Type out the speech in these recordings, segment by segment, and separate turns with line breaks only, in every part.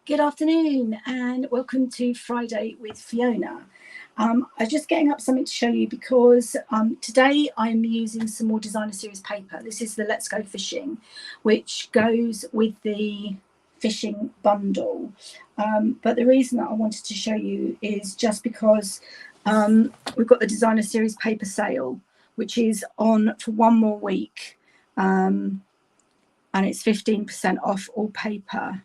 Good afternoon and welcome to Friday with Fiona. I'm just getting up something to show you because today I'm using some more designer series paper. This is the Let's Go Fishing, which goes with the fishing bundle. But the reason that I wanted to show you is just because we've got the designer series paper sale, which is on for one more week. And it's 15% off all paper.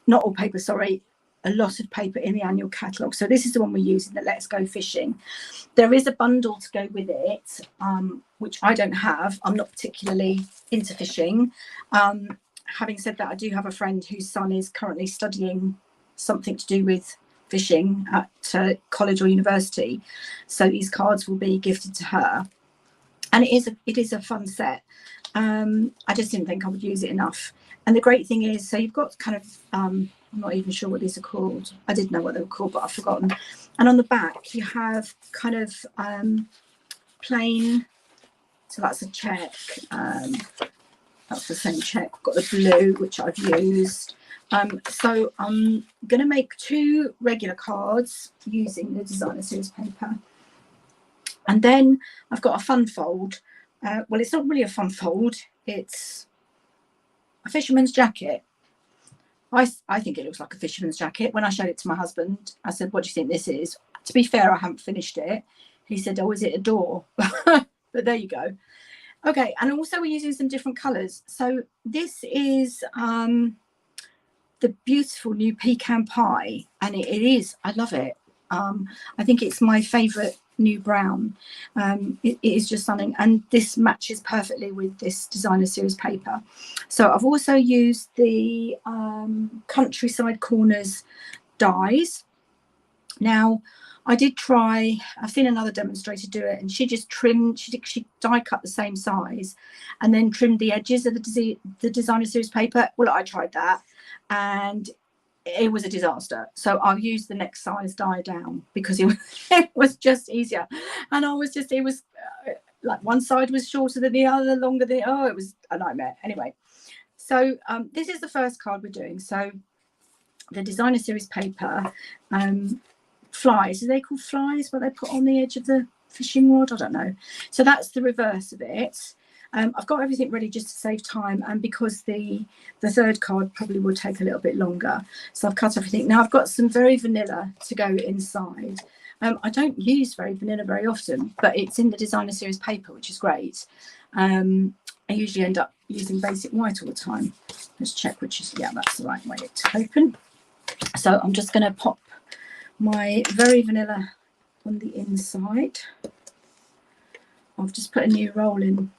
Not all paper, sorry, a lot of paper in the annual catalogue. So this is the one we're using, the Let's Go Fishing. There is a bundle to go with it, which I don't have. I'm not particularly into fishing. Having said that, I do have a friend whose son is currently studying something to do with fishing at college or university. So these cards will be gifted to her. And it is a fun set. I just didn't think I would use it enough. And the great thing is, so you've got kind of, I'm not even sure what these are called. I did know what they were called, but I've forgotten. And on the back, you have kind of plain, so that's a check. That's the same check. I've got the blue, which I've used. So I'm going to make 2 regular cards using the designer series paper. And then I've got a fun fold. Well, it's not really a fun fold. It's a fisherman's jacket. I think it looks like a fisherman's jacket. When I showed it to my husband, I said, what do you think this is? To be fair, I haven't finished it. He said, oh, is it a door? But there you go. Okay, and also we're using some different colours. So this is the beautiful new pecan pie, and it is, I love it. I think it's my favourite new brown. It is just stunning, and this matches perfectly with this designer series paper. So I've also used the Countryside Corners dies. Now I did try, I've seen another demonstrator do it, and she just trimmed, she die cut the same size and then trimmed the edges of the designer series paper. Well, I tried that and it was a disaster. So I'll use the next size die down because it was just easier. And it was like one side was shorter than the other, longer than, oh, it was a nightmare. Anyway, so this is the first card we're doing. So the designer series paper, flies, are they called flies, what they put on the edge of the fishing rod? I don't know. So that's the reverse of it. I've got everything ready just to save time, and because the third card probably will take a little bit longer, so I've cut everything. Now I've got some very vanilla to go inside. I don't use very vanilla very often, but it's in the designer series paper, which is great. I usually end up using basic white all the time. Let's check which is, yeah, that's the right way to open. So I'm just going to pop my very vanilla on the inside. I've just put a new roll in.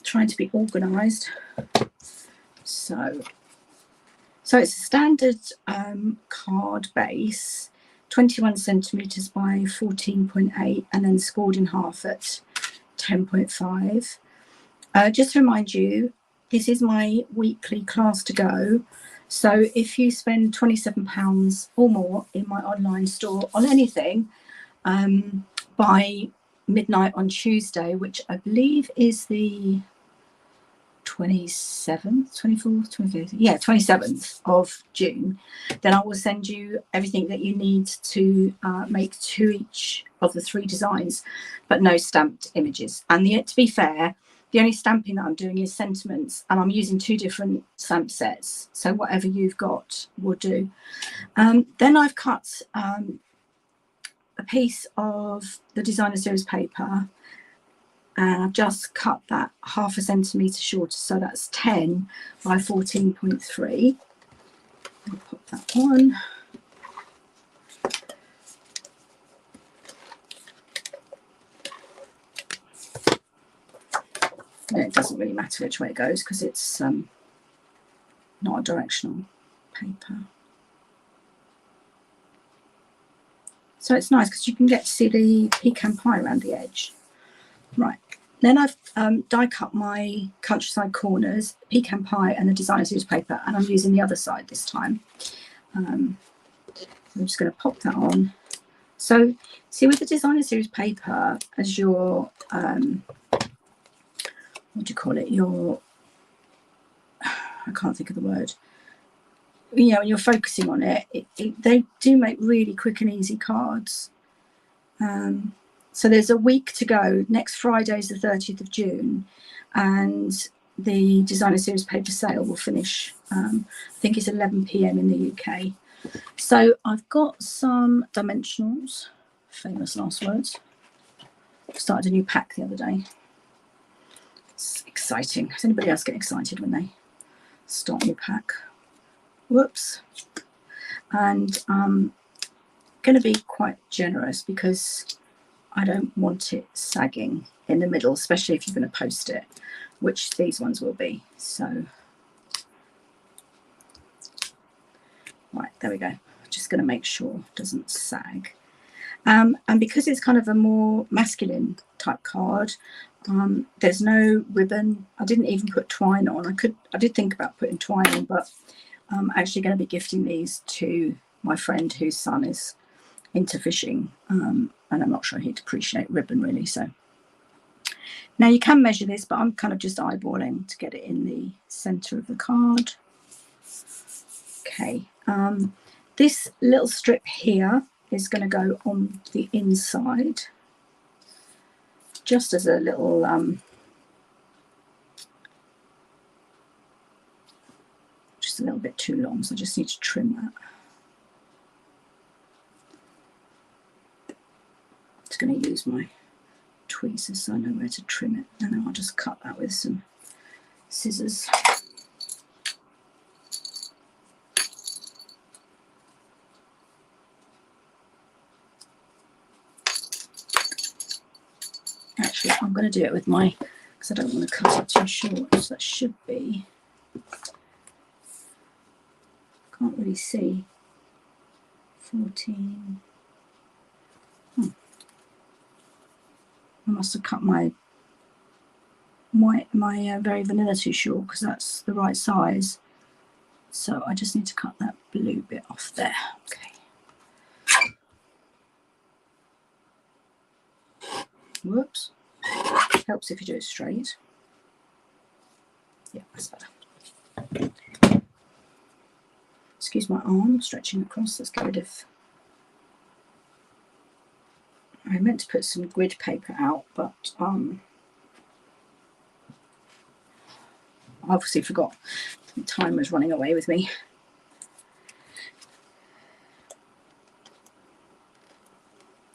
Trying to be organised. So it's a standard card base, 21 centimetres by 14.8, and then scored in half at 10.5. Just to remind you, this is my weekly class to go. So if you spend £27 or more in my online store on anything by midnight on Tuesday, which I believe is the 27th, 24th, 25th, yeah, 27th of June, then I will send you everything that you need to make 2 each of the 3 designs, but no stamped images. And to be fair, the only stamping that I'm doing is sentiments, and I'm using 2 different stamp sets, so whatever you've got will do. Then I've cut a piece of the designer series paper, and I've just cut that ½ centimetre shorter, so that's 10 by 14.3. I'll pop that on. And it doesn't really matter which way it goes because it's not a directional paper. So it's nice because you can get to see the pecan pie around the edge. Right, then I've die cut my Countryside Corners, pecan pie, and the designer series paper, and I'm using the other side this time. I'm just going to pop that on. So see, with the designer series paper as your, what do you call it, your, I can't think of the word, you know, when you're focusing on it, they do make really quick and easy cards. So there's a week to go. Next Friday is the 30th of June, and the designer series paper sale will finish, I think it's 11 PM in the UK. So I've got some dimensionals, famous last words. Started a new pack the other day. It's exciting. Does anybody else get excited when they start a new pack? Whoops. And I'm going to be quite generous because I don't want it sagging in the middle, especially if you're going to post it, which these ones will be. So, right, there we go. Just going to make sure it doesn't sag. And because it's kind of a more masculine type card, there's no ribbon. I didn't even put twine on. I did think about putting twine on, but I'm actually going to be gifting these to my friend whose son is into fishing, and I'm not sure he'd appreciate ribbon really. So now you can measure this, but I'm kind of just eyeballing to get it in the center of the card. Okay, this little strip here is going to go on the inside, just as a little just a little bit too long, so I just need to trim that. Just going to use my tweezers so I know where to trim it, and then I'll just cut that with some scissors. Actually, I'm going to do it with my, because I don't want to cut it too short, so that should be, can't really see, 14. I must have cut my very vanilla too short, because that's the right size. So I just need to cut that blue bit off there. Okay. Whoops. Helps if you do it straight. Yeah, that's better. Excuse my arm stretching across. Let's get rid of. I meant to put some grid paper out, but I obviously forgot. The time was running away with me.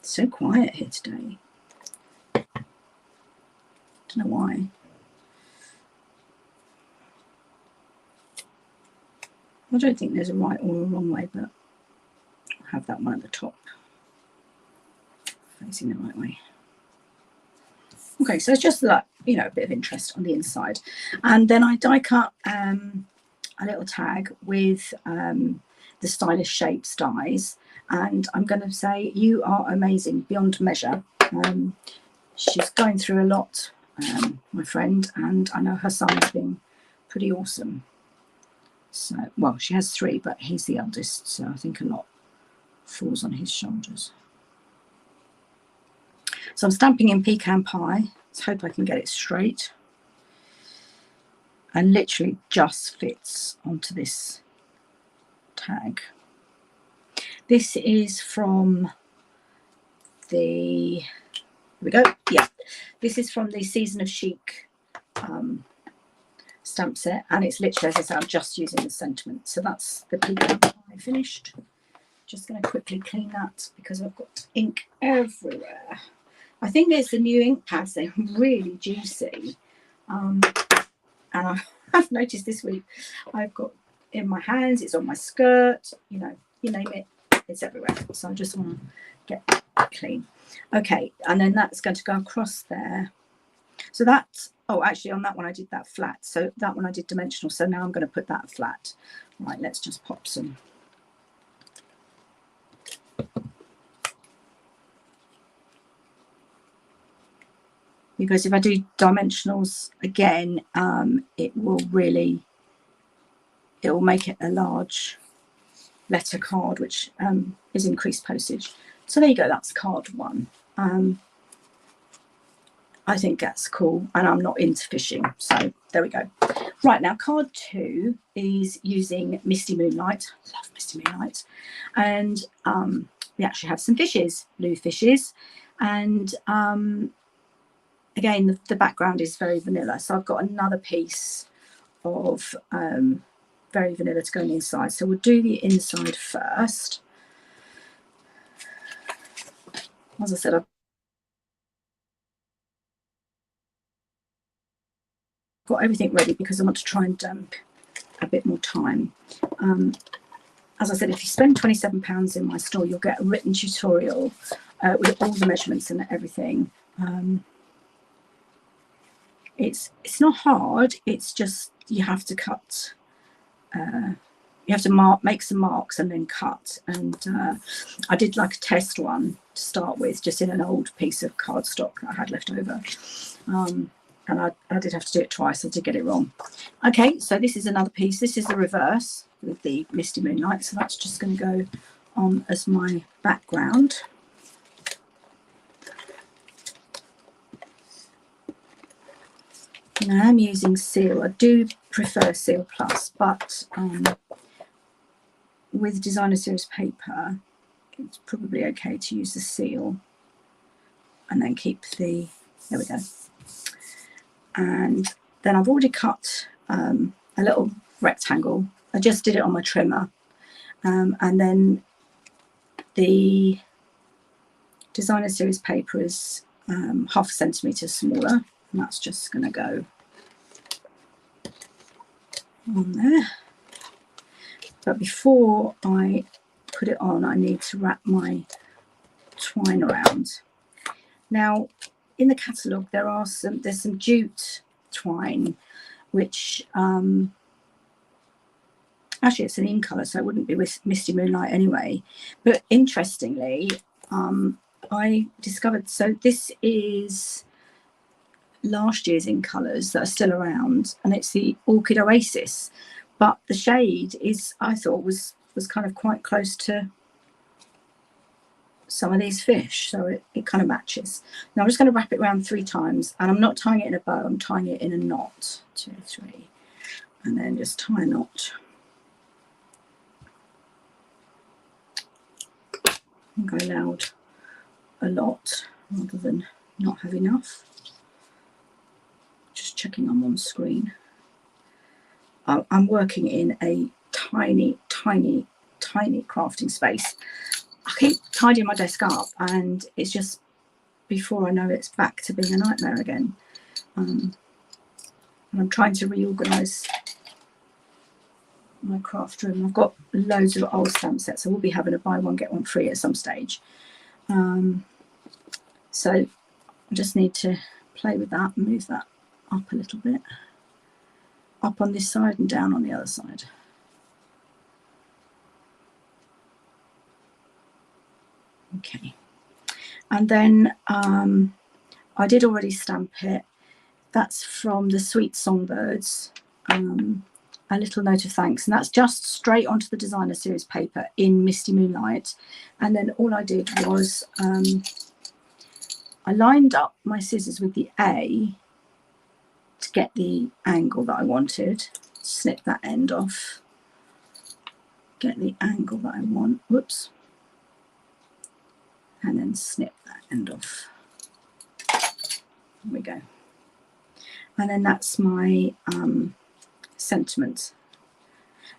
It's so quiet here today. Don't know why. I don't think there's a right or a wrong way, but I'll have that one at the top, facing the right way. Okay, so it's just like, you know, a bit of interest on the inside. And then I die cut a little tag with the Stylish Shapes dies, and I'm going to say you are amazing beyond measure. She's going through a lot, my friend, and I know her son has been pretty awesome. So, well, she has 3, but he's the eldest, so I think a lot falls on his shoulders. So I'm stamping in pecan pie. Let's hope I can get it straight. And literally just fits onto this tag. This is from the, here we go, yeah. This is from the Season of Chic stamp set, and it's literally, as I said, I'm just using the sentiment. So that's the pecan pie finished. Just going to quickly clean that because I've got ink everywhere. I think there's the new ink pads, they're really juicy. And I've noticed this week I've got in my hands, it's on my skirt, you know, you name it, it's everywhere. So I just want to get that clean. Okay, and then that's going to go across there. So that's, oh, actually on that one I did that flat. So that one I did dimensional. So now I'm going to put that flat. Right, let's just pop some. Because if I do dimensionals again, it will make it a large letter card, which is increased postage. So there you go, that's card 1. I think that's cool, and I'm not into fishing, so there we go. Right, now card 2 is using Misty Moonlight. Love Misty Moonlight. And we actually have some fishes, blue fishes. And again, the background is very vanilla. So I've got another piece of very vanilla to go on the inside. So we'll do the inside first. As I said, I've got everything ready because I want to try and dump a bit more time. As I said, if you spend £27 in my store, you'll get a written tutorial with all the measurements and everything. It's not hard. It's just you have to cut. You have to make some marks and then cut. And I did like a test one to start with, just in an old piece of cardstock that I had left over. And I did have to do it twice. I did get it wrong. Okay, so this is another piece. This is the reverse with the Misty Moonlight. So that's just going to go on as my background. Now I'm using Seal. I do prefer Seal Plus, but with Designer Series paper, it's probably okay to use the Seal and then keep the, there we go. And then I've already cut a little rectangle. I just did it on my trimmer. And then the Designer Series paper is half a centimetre smaller. And that's just going to go on there. But before I put it on, I need to wrap my twine around. Now, in the catalogue, there's some jute twine, which actually it's an in colour, so it wouldn't be with Misty Moonlight anyway. But interestingly, I discovered, so this is last year's in colours that are still around, and it's the Orchid Oasis, but the shade is, I thought, was kind of quite close to some of these fish, so it kind of matches. Now I'm just going to wrap it around 3 times, and I'm not tying it in a bow, I'm tying it in a knot. 2, 3, and then just tie a knot. I think I allowed a lot rather than not have enough. Just checking I'm on screen. I'm working in a tiny crafting space. I keep tidying my desk up, and it's just, before I know it, it's back to being a nightmare again. And I'm trying to reorganise my craft room. I've got loads of old stamp sets. I will be having a buy one get one free at some stage. So I just need to play with that and move that up a little bit, up on this side and down on the other side. Okay, and then I did already stamp it. That's from the Sweet Songbirds, a little note of thanks, and that's just straight onto the Designer Series paper in Misty Moonlight. And then all I did was I lined up my scissors with the A to get the angle that I wanted, snip that end off, get the angle that I want, whoops, and then snip that end off. There we go. And then that's my sentiment.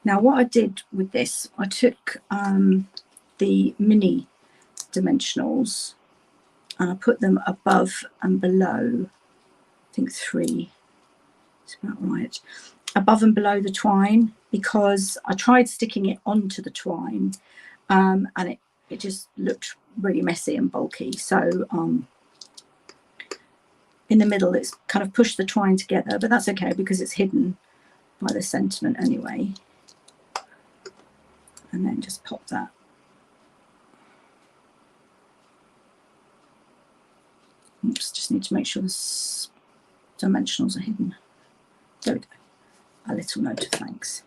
Now what I did with this, I took the mini dimensionals and I put them above and below, I think 3, it's about right, above and below the twine, because I tried sticking it onto the twine and it just looked really messy and bulky. So in the middle it's kind of pushed the twine together, but that's okay because it's hidden by the sentiment anyway. And then just pop that. Oops, just need to make sure the dimensionals are hidden. There we go. A little note of thanks.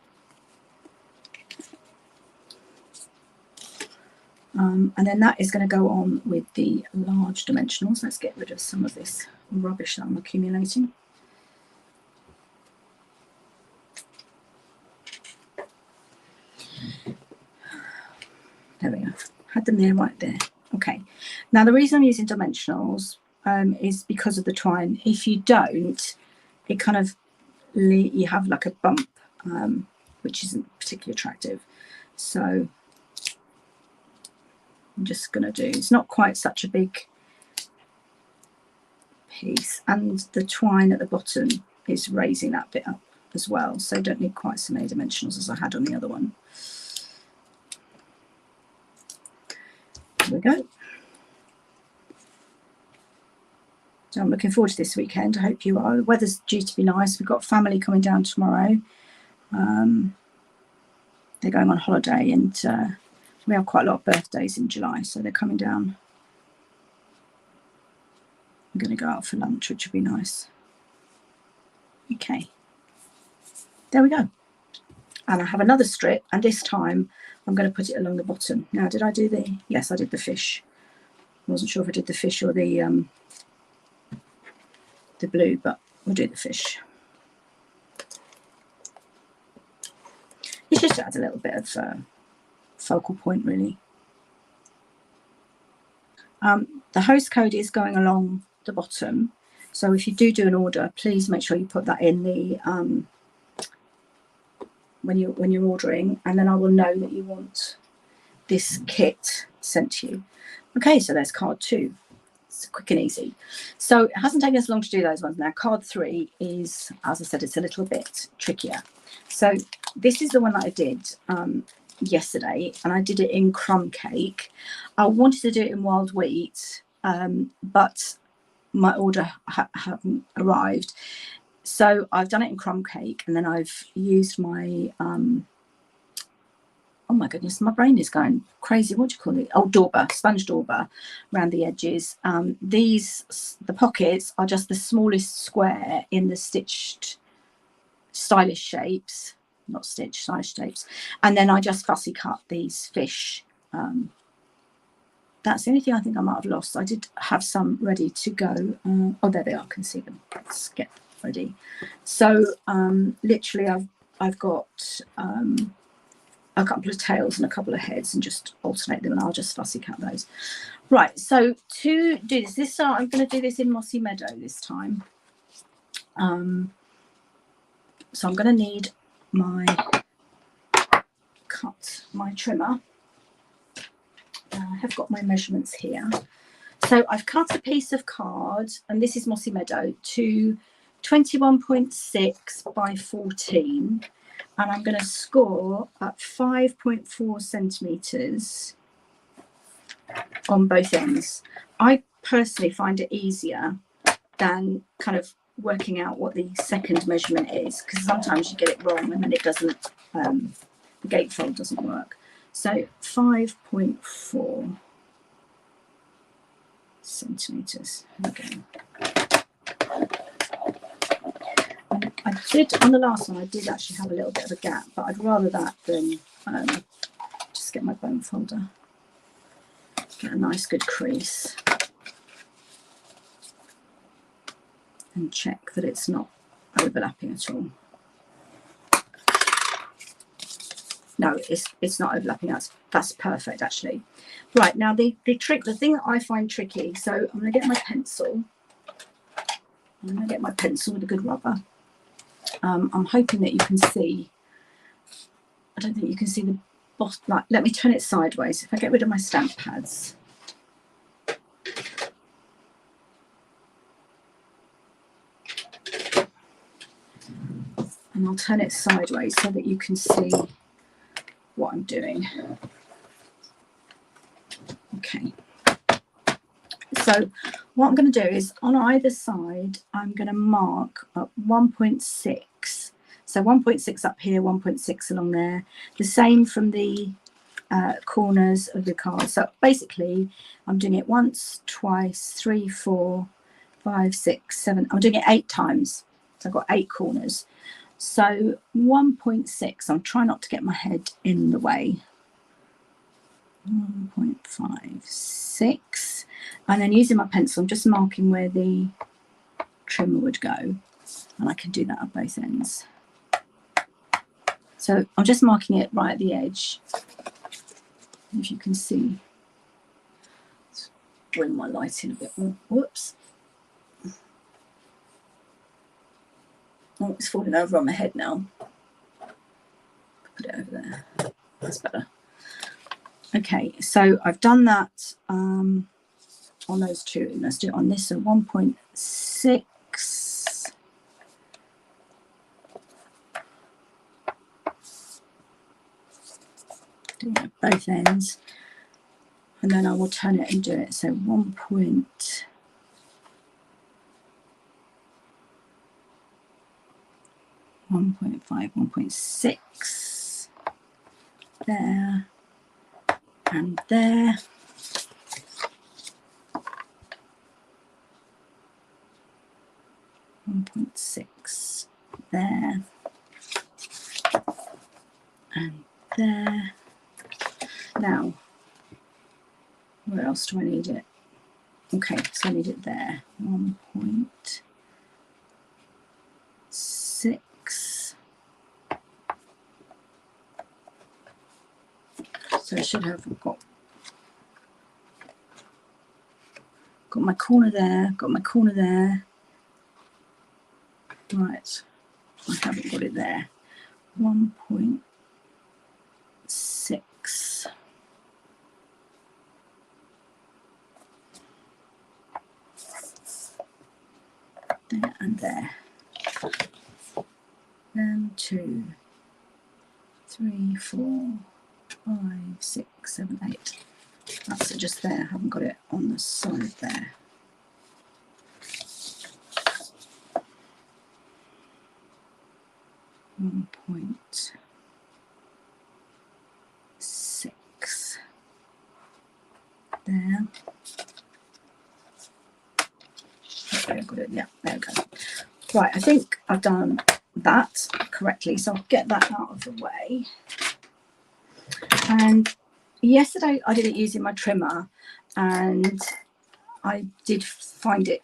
And then that is going to go on with the large dimensionals. Let's get rid of some of this rubbish that I'm accumulating. There we go. Had them there, right there. Okay. Now the reason I'm using dimensionals is because of the twine. If you don't, it kind of, you have like a bump, which isn't particularly attractive. So I'm just going to do, it's not quite such a big piece, and the twine at the bottom is raising that bit up as well, so don't need quite so many dimensionals as I had on the other one. There we go. So I'm looking forward to this weekend. I hope you are. The weather's due to be nice. We've got family coming down tomorrow. They're going on holiday, and we have quite a lot of birthdays in July, so they're coming down. I'm going to go out for lunch, which would be nice. Okay, there we go. And I have another strip, and this time I'm going to put it along the bottom. Now, did I do the, yes, I did the fish. I wasn't sure if I did the fish or the blue, but we'll do the fish. It's just to add a little bit of focal point, really. The host code is going along the bottom, so if you do an order, please make sure you put that in the when you're ordering, and then I will know that you want this kit sent to you. Okay, so there's card 2. It's quick and easy. So it hasn't taken us long to do those ones. Now card 3 is, as I said, it's a little bit trickier. So this is the one that I did yesterday, and I did it in crumb cake. I wanted to do it in wild wheat, but my order hadn't arrived, so I've done it in crumb cake, and then I've used my oh my goodness, my brain is going crazy. What do you call it? Oh, dauber, sponge dauber around the edges. The pockets are just the smallest square in the stitched stylish shapes, not stitched, stylish shapes. And then I just fussy cut these fish. That's the only thing I think I might have lost. I did have some ready to go. Oh, there they are. I can see them. Let's get ready. So literally I've got a couple of tails and a couple of heads, and just alternate them, and I'll just fussy cut those. Right, so to do this I'm going to do this in Mossy Meadow this time. So I'm going to need my trimmer. I have got my measurements here. So I've cut a piece of card, and this is Mossy Meadow, to 21.6 by 14. And I'm going to score at 5.4 centimetres on both ends. I personally find it easier than kind of working out what the second measurement is, because sometimes you get it wrong and then it doesn't, the gatefold doesn't work. So 5.4 centimetres. Okay. I did, on the last one, I did actually have a little bit of a gap, but I'd rather that than just get my bone folder, get a nice good crease, and check that it's not overlapping at all. No, it's not overlapping. That's perfect, actually. Right, now the thing that I find tricky, so I'm going to get my pencil. I'm going to get my pencil with a good rubber. I'm hoping that you can see. I don't think you can see the bottom. Like, let me turn it sideways. If I get rid of my stamp pads. And I'll turn it sideways so that you can see what I'm doing. Okay. So what I'm going to do is, on either side, I'm going to mark up 1.6. So 1.6 up here, 1.6 along there. The same from the corners of the card. So basically, I'm doing it once, twice, 3, 4, 5, 6, 7. I'm doing it 8 times. So I've got 8 corners. So 1.6. I'm trying not to get my head in the way. 1.56, and then using my pencil, I'm just marking where the trimmer would go, and I can do that at both ends. So I'm just marking it right at the edge, if you can see. Let's bring my light in a bit more. Whoops. Oh, it's falling over on my head now. Put it over there. That's better. Okay, so I've done that on those two. Let's do it on this. So 1.6. Do it at both ends. And then I will turn it and do it. So 1.5, 1.6 there and there. 1.6 there and there. Now, where else do I need it? Okay, so I need it there. 1.6. So I should have got my corner there, got my corner there. Right, I haven't got it there. 1.6. There and there. 1, 2, 3, 4, 5, 6, 7, 8. That's it just there. I haven't got it on the side there. One point 6 there. Okay, I've got it. Yeah, there we go. Right, I think I've done that correctly, so I'll get that out of the way. And yesterday I did it using my trimmer, and I did find it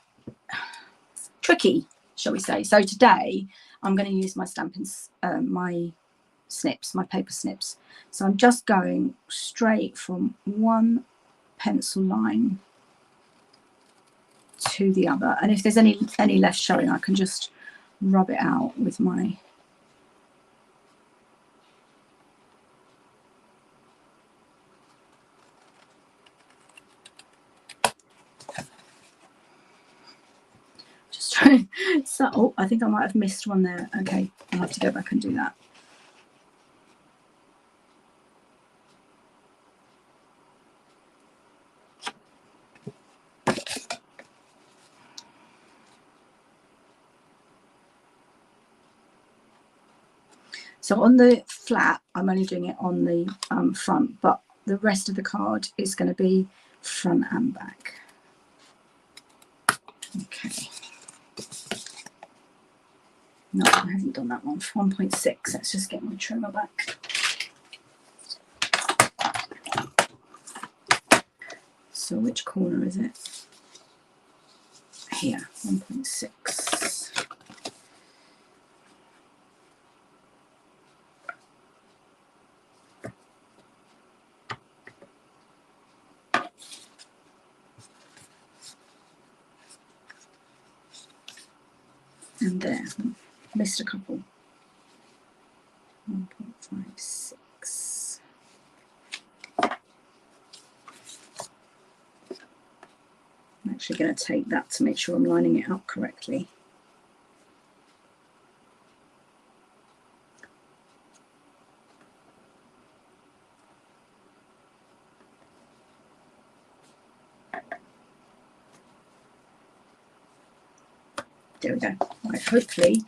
tricky, shall we say. So today I'm going to use my stamping, my snips, my paper snips. So I'm just going straight from one pencil line to the other, and if there's any left showing, I can just rub it out with my just trying. So, oh, I think I might have missed one there. Okay, I'll have to go back and do that. So on the flap, I'm only doing it on the front, but the rest of the card is going to be front and back. Okay. No, I haven't done that one. 1.6. Let's just get my trimmer back. So which corner is it? Here, 1.6. And there, missed a couple. 1.56. I'm actually going to take that to make sure I'm lining it up correctly. There we go. Right, hopefully,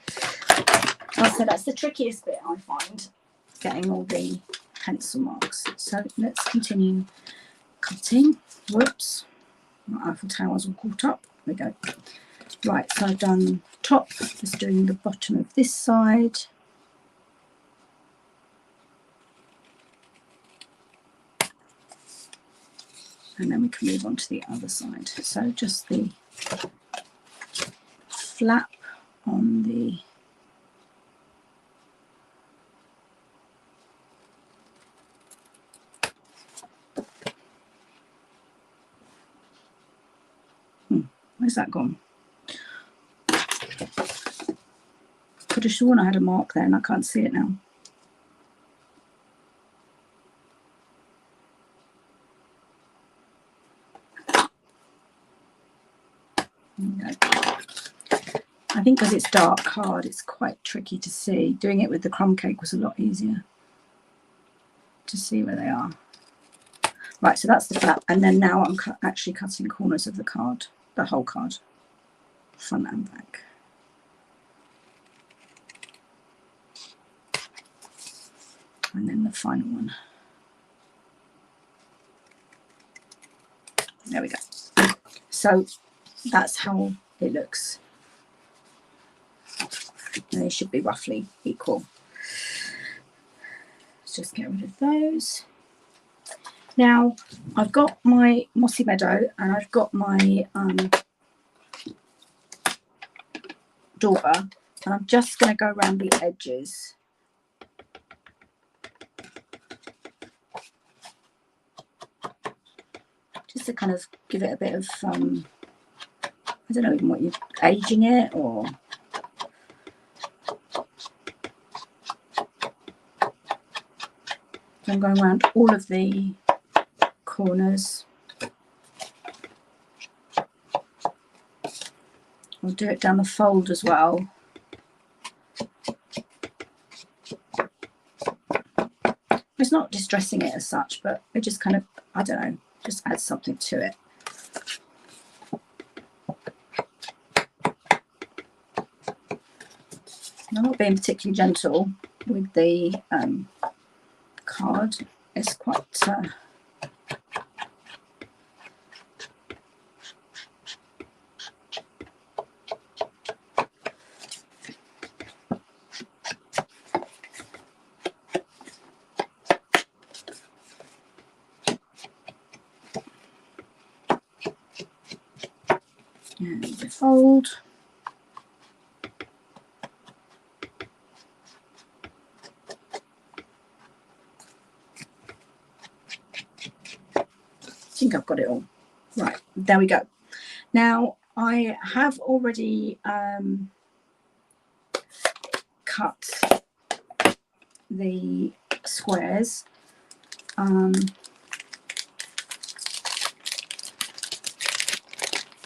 so that's the trickiest bit I find, getting all the pencil marks. So let's continue cutting. Whoops, my Eiffel Tower's all caught up. There we go. Right, so I've done top, just doing the bottom of this side. And then we can move on to the other side. So just the flap on the Where's that gone? Could have sworn I had a mark there and I can't see it now. I think because it's dark card, it's quite tricky to see. Doing it with the crumb cake was a lot easier to see where they are. Right, so that's the flap, and then now I'm actually cutting corners of the card, the whole card, front and back. And then the final one. There we go. So that's how it looks. And they should be roughly equal. Let's just get rid of those. Now I've got my mossy meadow and I've got my dauber, and I'm just going to go around the edges. Just to kind of give it a bit of, I don't know even what you're aging it, or I'm going around all of the corners. I'll do it down the fold as well. It's not distressing it as such, but it just kind of, I don't know, just adds something to it. I'm not being particularly gentle with the card. It's quite and the fold. I think I've got it all. Right, there we go. Now I have already cut the squares.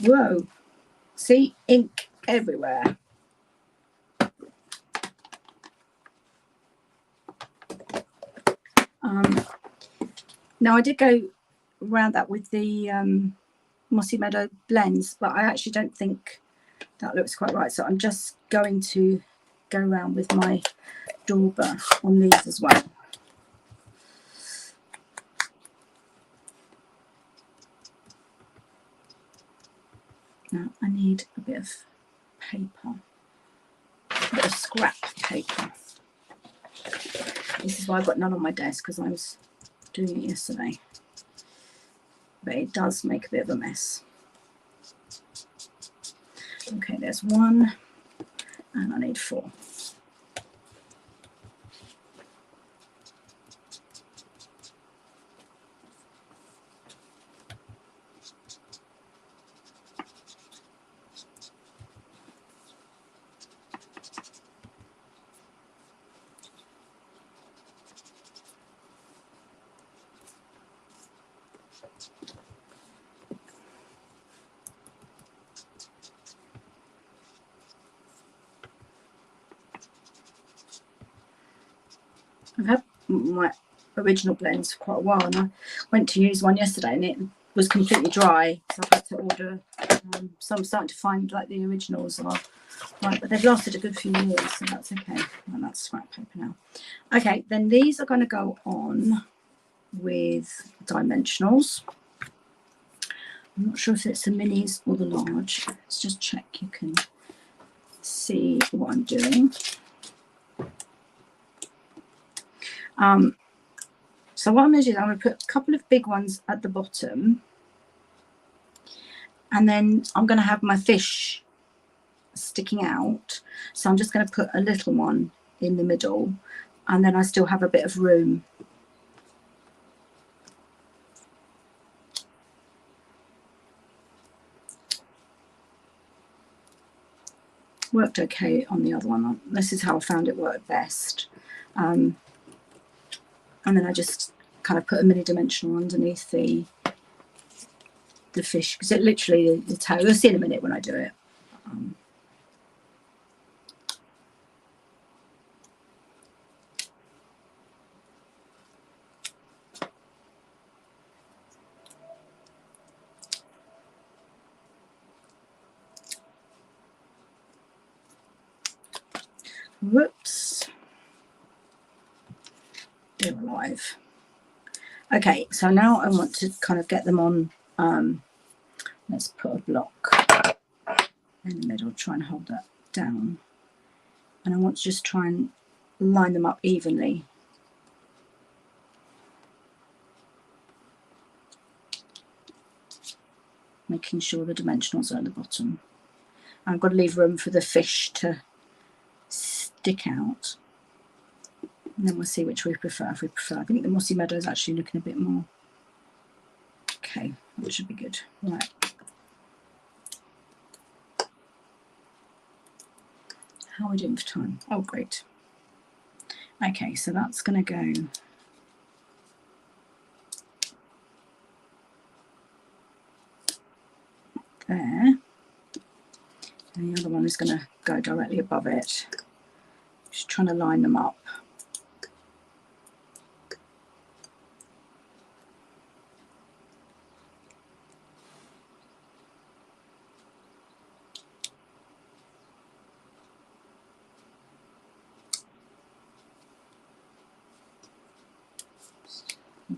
Whoa, see, ink everywhere. Now I did go around that with the Mossy Meadow blends, but I actually don't think that looks quite right, so I'm just going to go around with my dauber on these as well. Now I need a bit of paper, a bit of scrap paper. This is why I've got none on my desk, because I was doing it yesterday, but it does make a bit of a mess. Okay, there's one, and I need 4. I've had my original blends for quite a while, and I went to use one yesterday and it was completely dry, so I've had to order so I'm starting to find like the originals are right, but they've lasted a good few years, so that's okay. And that's scrap paper now. Okay, then these are going to go on with dimensionals. I'm not sure if it's the minis or the large. Let's just check you can see what I'm doing. So what I'm going to do is I'm going to put a couple of big ones at the bottom, and then I'm going to have my fish sticking out. So I'm just going to put a little one in the middle, and then I still have a bit of room. worked okay on the other one. This is how I found it worked best. And then I just kind of put a mini dimensional underneath the fish, because it literally, the tail, you'll see in a minute when I do it. Whoops. They're alive. Okay, so now I want to kind of get them on. Let's put a block in the middle, try and hold that down. And I want to just try and line them up evenly. Making sure the dimensionals are at the bottom. I've got to leave room for the fish to stick out. And then we'll see which we prefer. If we prefer, I think the mossy meadow is actually looking a bit more. Okay, that should be good. Right. How are we doing for time? Oh, great. Okay, so that's going to go there. And the other one is going to go directly above it. Just trying to line them up.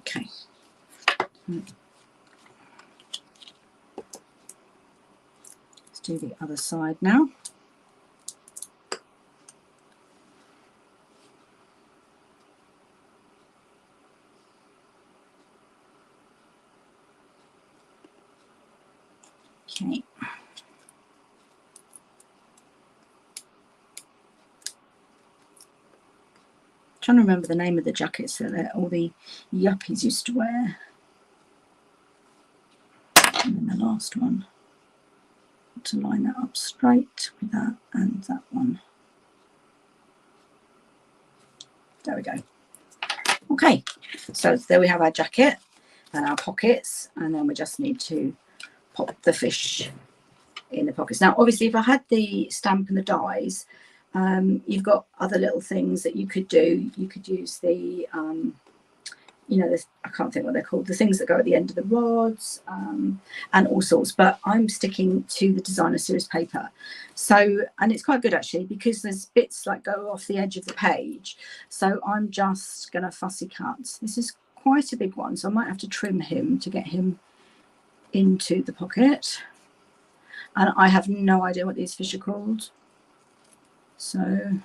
Okay. Let's do the other side now. Okay. Trying to remember the name of the jackets that all the yuppies used to wear. And then the last one, to line that up straight with that and that one. There we go. Okay, so there we have our jacket and our pockets, and then we just need to pop the fish in the pockets. Now, obviously, if I had the stamp and the dies, you've got other little things that you could do. You could use the, you know, this, I can't think what they're called, the things that go at the end of the rods, and all sorts. But I'm sticking to the designer series paper. So, and it's quite good actually, because there's bits like go off the edge of the page. So I'm just going to fussy cut. This is quite a big one, so I might have to trim him to get him into the pocket. And I have no idea what these fish are called. So in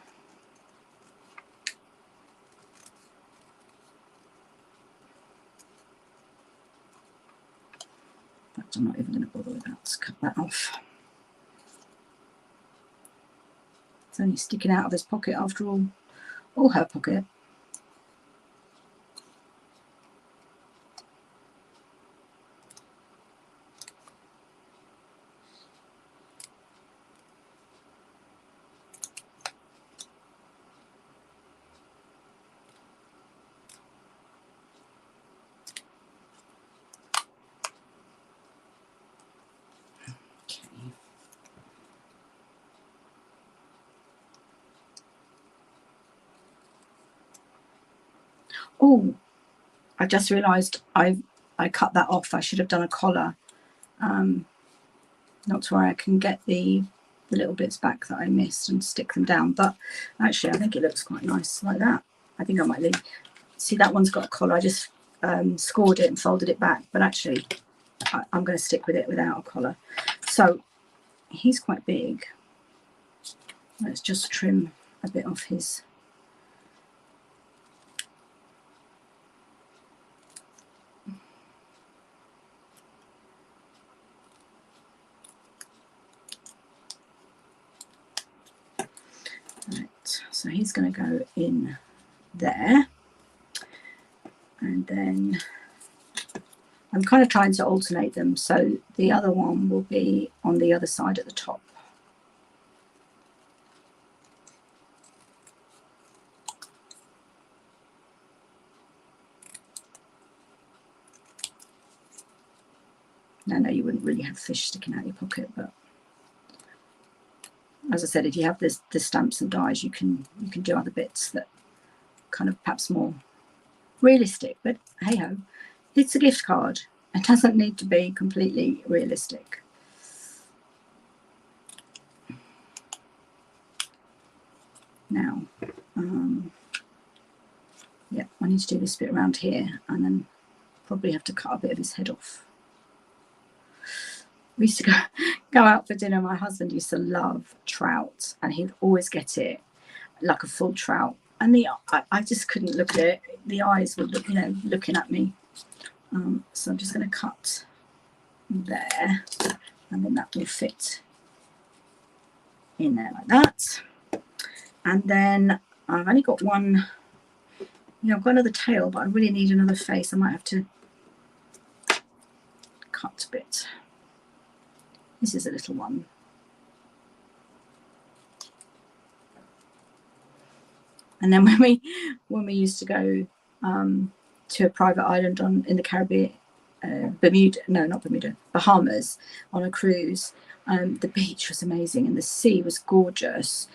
fact, I'm not even going to bother with that. Let's cut that off. It's only sticking out of his pocket after all, or her pocket. Oh, I just realised I cut that off. I should have done a collar. Not to where I can get the little bits back that I missed and stick them down. But actually, I think it looks quite nice like that. I think I might leave. See, that one's got a collar. I just scored it and folded it back. But actually, I'm going to stick with it without a collar. So he's quite big. Let's just trim a bit off his. Right, so he's going to go in there, and then I'm kind of trying to alternate them, so the other one will be on the other side at the top. No, you wouldn't really have fish sticking out your pocket, but as I said, if you have the stamps and dies, you can do other bits that kind of perhaps more realistic. But hey ho, it's a gift card. It doesn't need to be completely realistic. Now, yeah, I need to do this bit around here, and then probably have to cut a bit of his head off. We used to go out for dinner. My husband used to love trout, and he'd always get it like a full trout. And I just couldn't look at it. The eyes were, looking at me. So I'm just going to cut there, and then that will fit in there like that. And then I've only got one. I've got another tail, but I really need another face. I might have to cut a bit. This is a little one. And then when we used to go to a private island in the Caribbean, Bahamas, on a cruise, the beach was amazing and the sea was gorgeous.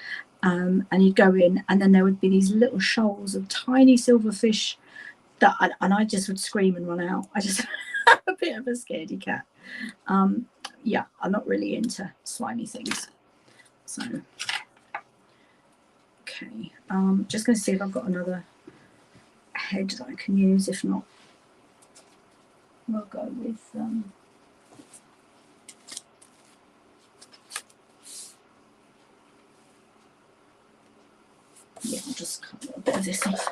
And you'd go in, and then there would be these little shoals of tiny silverfish and I just would scream and run out. I just a bit of a scaredy cat. Yeah, I'm not really into slimy things. So, okay, just going to see if I've got another head that I can use. If not, we'll go with yeah, I'll just cut a little bit of this off.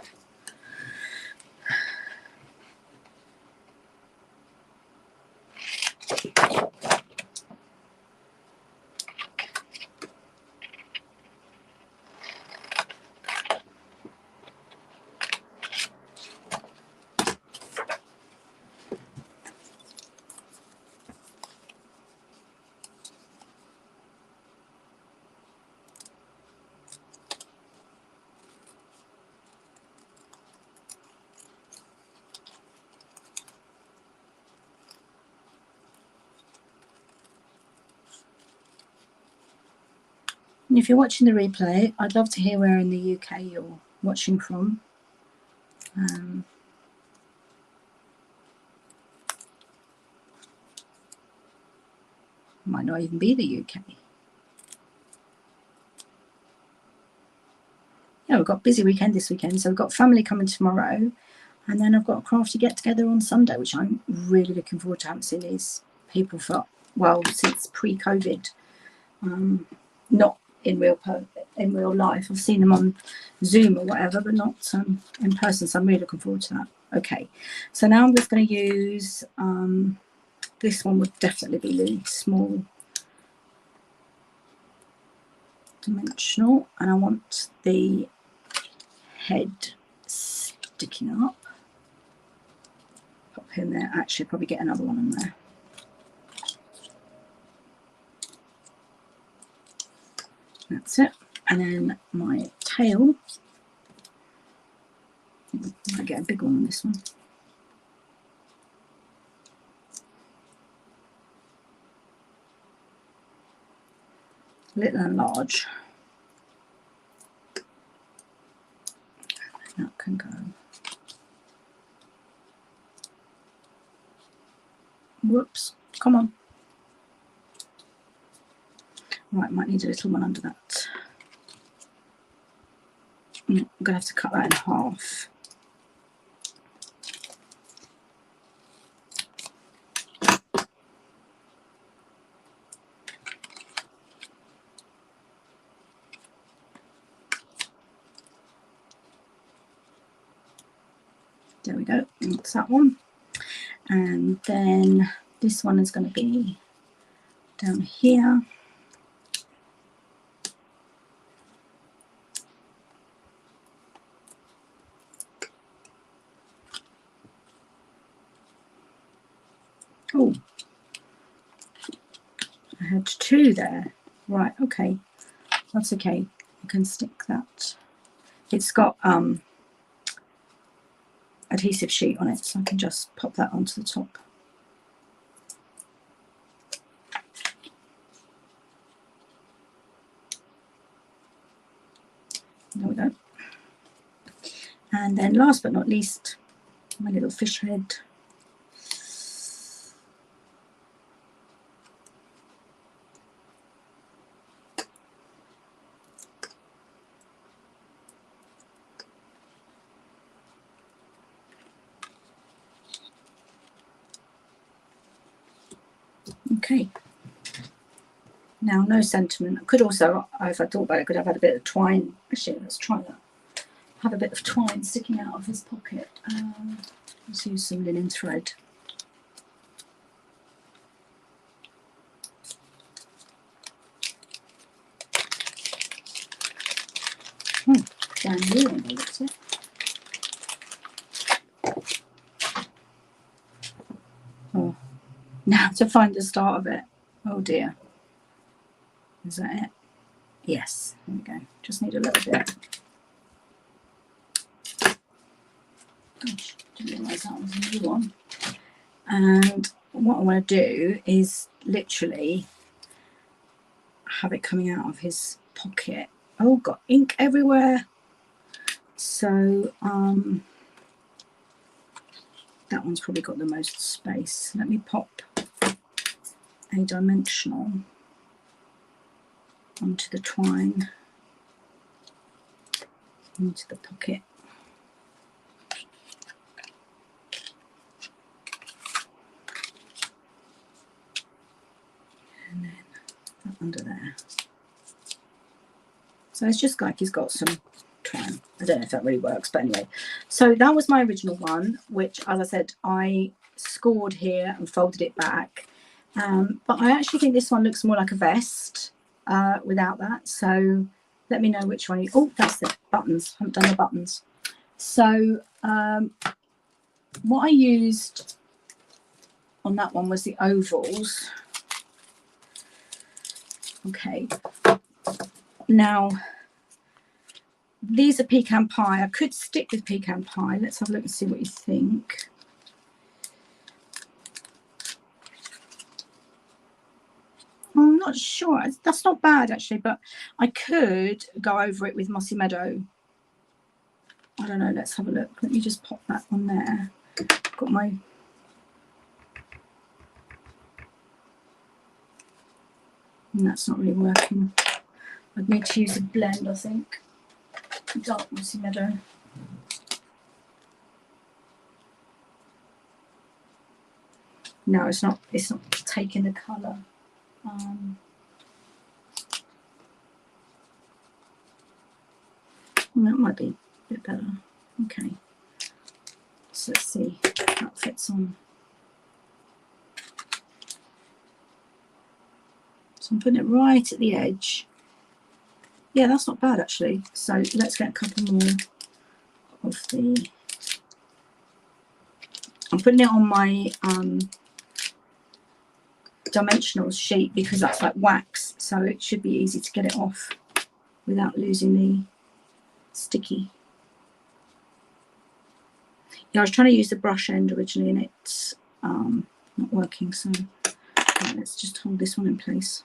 And if you're watching the replay, I'd love to hear where in the UK you're watching from. Might not even be the UK. Yeah, we've got a busy weekend this weekend. So we've got family coming tomorrow. And then I've got a crafty get-together on Sunday, which I'm really looking forward to. I haven't seen these people for, well, since pre-COVID. Not in real life. I've seen them on Zoom or whatever, but not in person. So I'm really looking forward to that. Okay, so now I'm just going to use this one would definitely be really small dimensional, and I want the head sticking up. Pop in there. Actually, probably get another one in there. That's it. And then my tail, I get a big one on this one. Little and large. That can go. Whoops, come on. Right, might need a little one under that. I'm going to have to cut that in half. There we go, that's that one. And then this one is going to be down here. Oh, I had two there. Right, okay, that's okay. I can stick that. It's got adhesive sheet on it, so I can just pop that onto the top. And then last but not least, my little fish head. Okay. Now, no sentiment. I could also, if I thought about it, could have had a bit of twine. Actually, let's try that. Have a bit of twine sticking out of his pocket. Let's use some linen thread. Down here, that's it. Oh, now to find the start of it. Oh dear. Is that it? Yes, there we go. Just need a little bit. Gosh, didn't realise that was a new one. And what I want to do is literally have it coming out of his pocket. Oh, got ink everywhere. So that one's probably got the most space. Let me pop a dimensional onto the twine, into the pocket. And then that under there. So it's just like he's got some twine. I don't know if that really works, but anyway. So that was my original one, which, as I said, I scored here and folded it back. But I actually think this one looks more like a vest without that. So let me know which one. Oh, that's the buttons. I haven't done the buttons. So what I used on that one was the ovals. Okay. Now, these are pecan pie. I could stick with pecan pie. Let's have a look and see what you think. I'm not sure. That's not bad, actually, but I could go over it with Mossy Meadow. I don't know. Let's have a look. Let me just pop that on there. Got my... And that's not really working. I'd need to use a blend, I think. Dark Mossy Meadow. No, it's not taking the colour. That might be a bit better. Okay. So let's see if that fits on. So I'm putting it right at the edge. Yeah, that's not bad actually. So let's get a couple more of the... I'm putting it on my dimensional sheet because that's like wax, so it should be easy to get it off without losing the sticky. Yeah, I was trying to use the brush end originally and it's not working, so right, let's just hold this one in place.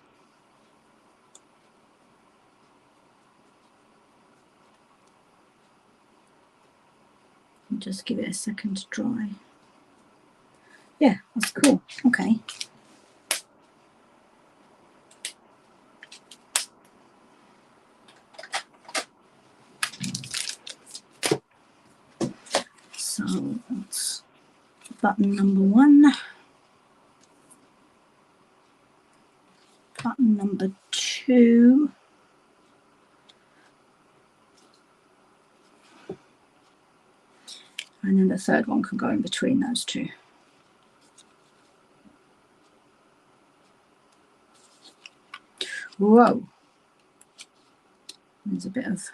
And just give it a second to dry. Yeah, that's cool. Okay. So that's button number 1. Button number 2. And then the third one can go in between those two. Whoa. There's a bit of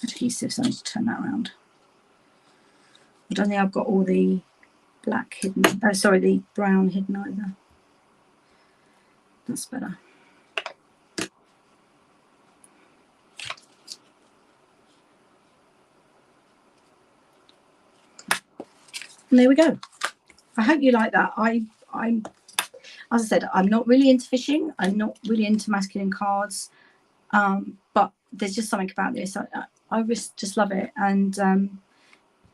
adhesive, so I need to turn that around. I don't think I've got all the black hidden, oh sorry, the brown hidden either. That's better. And there we go. I hope you like that. I'm as I said, I'm not really into fishing. I'm not really into masculine cards, but there's just something about this. I just love it, and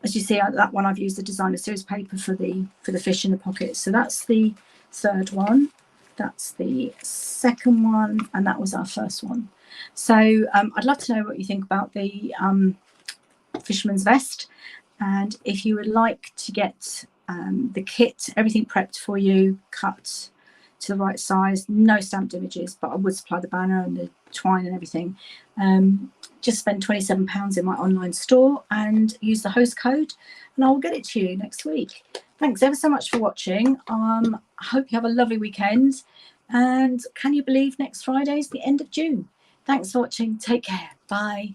as you see, that one I've used the designer series paper for the fish in the pocket. So that's the third one, that's the second one, and that was our first one. So I'd love to know what you think about the fisherman's vest, and if you would like to get the kit, everything prepped for you, cut to the right size, no stamped images, but I would supply the banner and the twine and everything. Just spend £27 in my online store and use the host code, and I will get it to you next week. Thanks ever so much for watching. I hope you have a lovely weekend, and can you believe next Friday is the end of June? Thanks for watching. Take care. Bye.